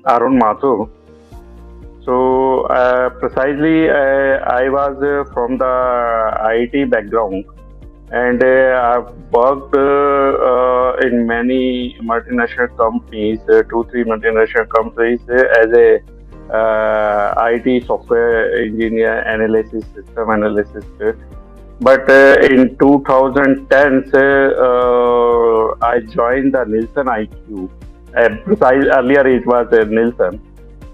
Arun Mathur. So precisely, I was from the IT background, and I've worked in many multinational companies, two, three multinational companies as a IT software engineer, analysis, system analysis. But in 2010s, I joined the Nielsen IQ. Earlier it was Nielsen.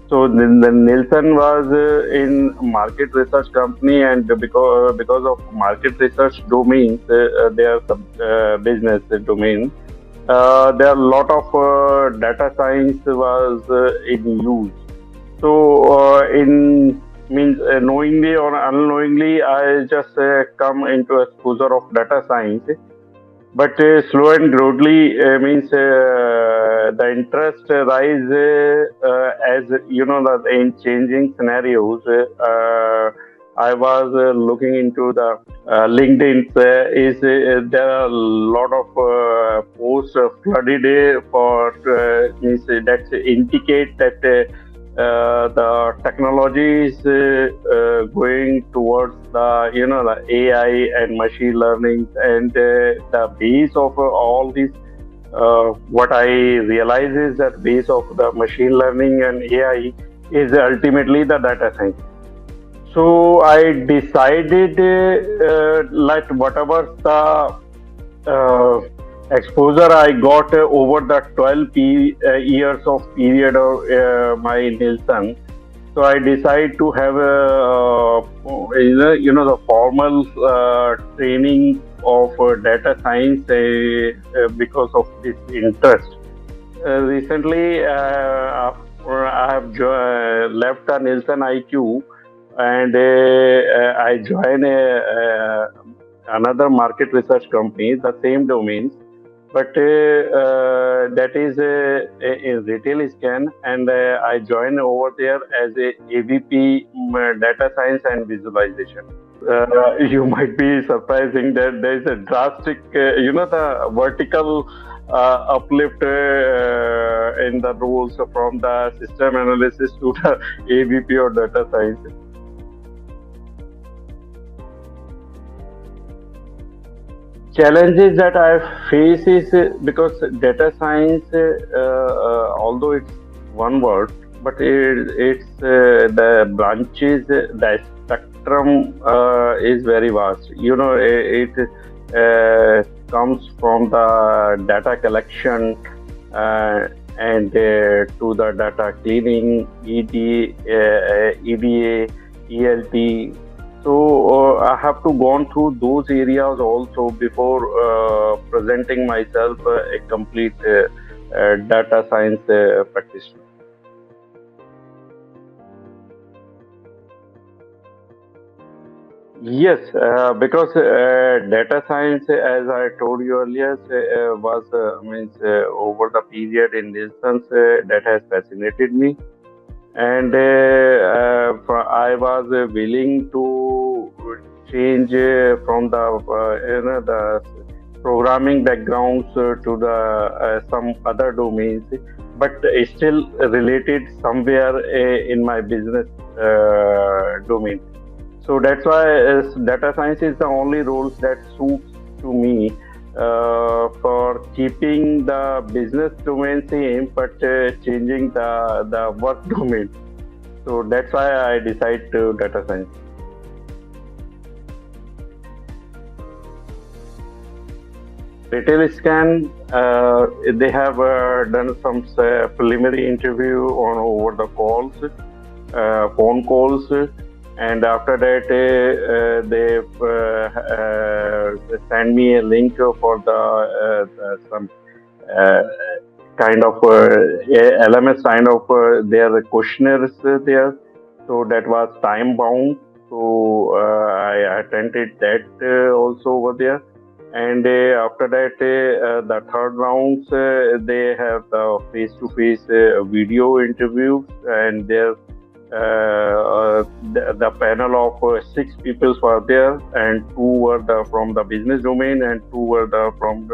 So the Nielsen was in market research company, and because of market research domains, their business domain, there are a lot of data science was in use. So in means knowingly or unknowingly, I just come into exposure of data science. But slow and gradually means the interest rise as you know that in changing scenarios. I was looking into the LinkedIn. Is There are a lot of posts flooded for means that indicate that the technology is going towards the the AI and machine learning, and the base of all these. What I realize is that base of the machine learning and AI is ultimately the data science. So I decided like whatever the uh, exposure I got over the 12 years of period of my Nielsen. So I decided to have a the formal training of data science because of this interest. Recently, I have left the Nielsen IQ, and I joined another market research company, the same domains, but that is in retail scan, and I joined over there as a AVP, data science and visualization. You might be surprising that there is a drastic, the vertical uplift in the roles from the system analysis to the AVP or data science. Challenges that I face is because data science, although it's one word, but it's the branches, the spectrum is very vast. It comes from the data collection and to the data cleaning, EDA, ELT. So I have to gone through those areas also before presenting myself a complete data science practitioner. Yes, because data science, as I told you earlier, was means over the period in distance that has fascinated me, and I was willing to change from the the programming backgrounds to the some other domains, but still related somewhere in my business domain. So that's why data science is the only role that suits to me for keeping the business domain same, but changing the work domain. So that's why I decide to data science. Retail scan, they have done some preliminary interview on over the calls, phone calls, and after that they send me a link for some uh, kind of LMS kind of their questionnaires there. So that was time bound. So I attended that also over there. And after that, the third rounds, they have the face-to-face video interviews, and there the panel of six people were there, and two were from the business domain, and two were from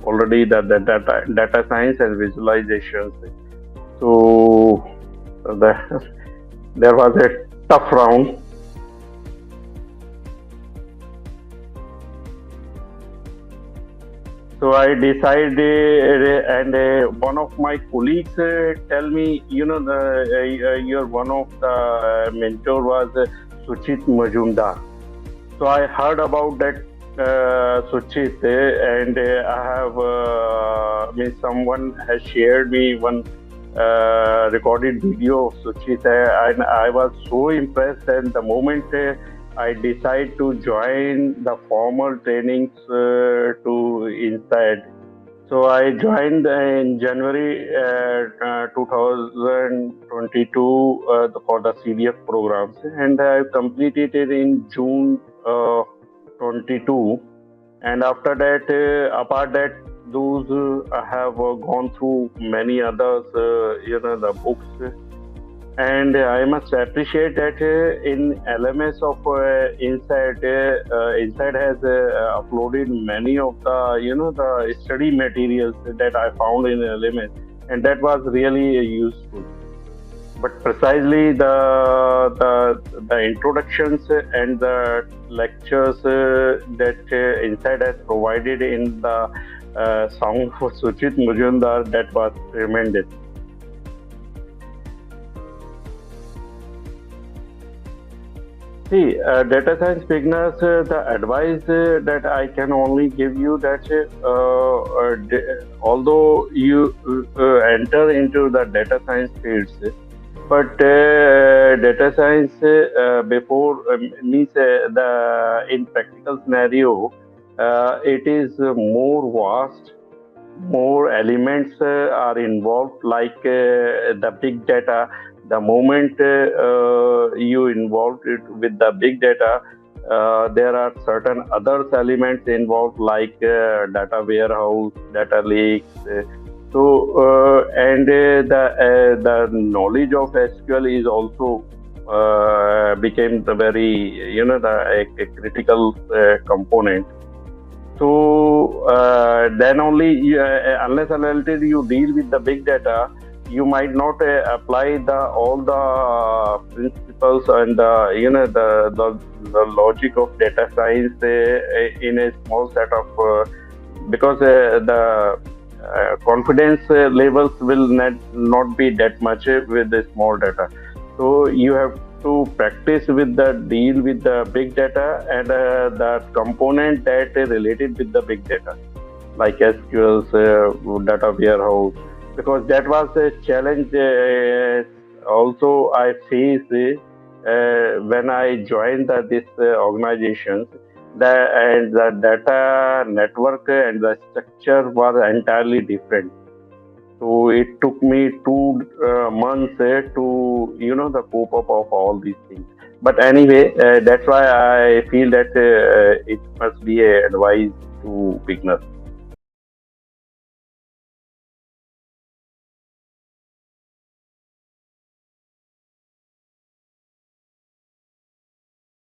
already the data science and visualizations. So there was a tough round. So I decided, and one of my colleagues tell me, you're one of the mentor was Suchit Majumdar. So I heard about that Suchit, and I have means someone has shared me one recorded video of Suchit, and I was so impressed. And the moment I decided to join the formal trainings to inside, so I joined in January 2022 for the CDF programs, and I completed it in June 22. And after that, apart that, those I have gone through many others, the books, and I must appreciate that in LMS of Inside has uploaded many of the the study materials that I found in LMS, and that was really useful. But precisely the introductions and the lectures that Inside has provided in the song for Suchit Mujumdar, that was tremendous. See, data science beginners, the advice that I can only give you that although you enter into the data science fields, but data science before means the in practical scenario, it is more vast, more elements are involved, like the big data. The moment you involve it with the big data, there are certain other elements involved, like data warehouse, data lakes. And the knowledge of SQL is also became the very a critical component. So then only, unless and until you deal with the big data, you might not apply the all the principles and the logic of data science in a small set of because the confidence levels will not be that much with the small data. So you have to practice with the deal with the big data and the component that is related with the big data, like SQL's data warehouse, because that was a challenge also I faced when I joined this organizations. And the data network and the structure was entirely different. So it took me 2 months to the cope up of all these things. But anyway, that's why I feel that it must be a advice to beginners.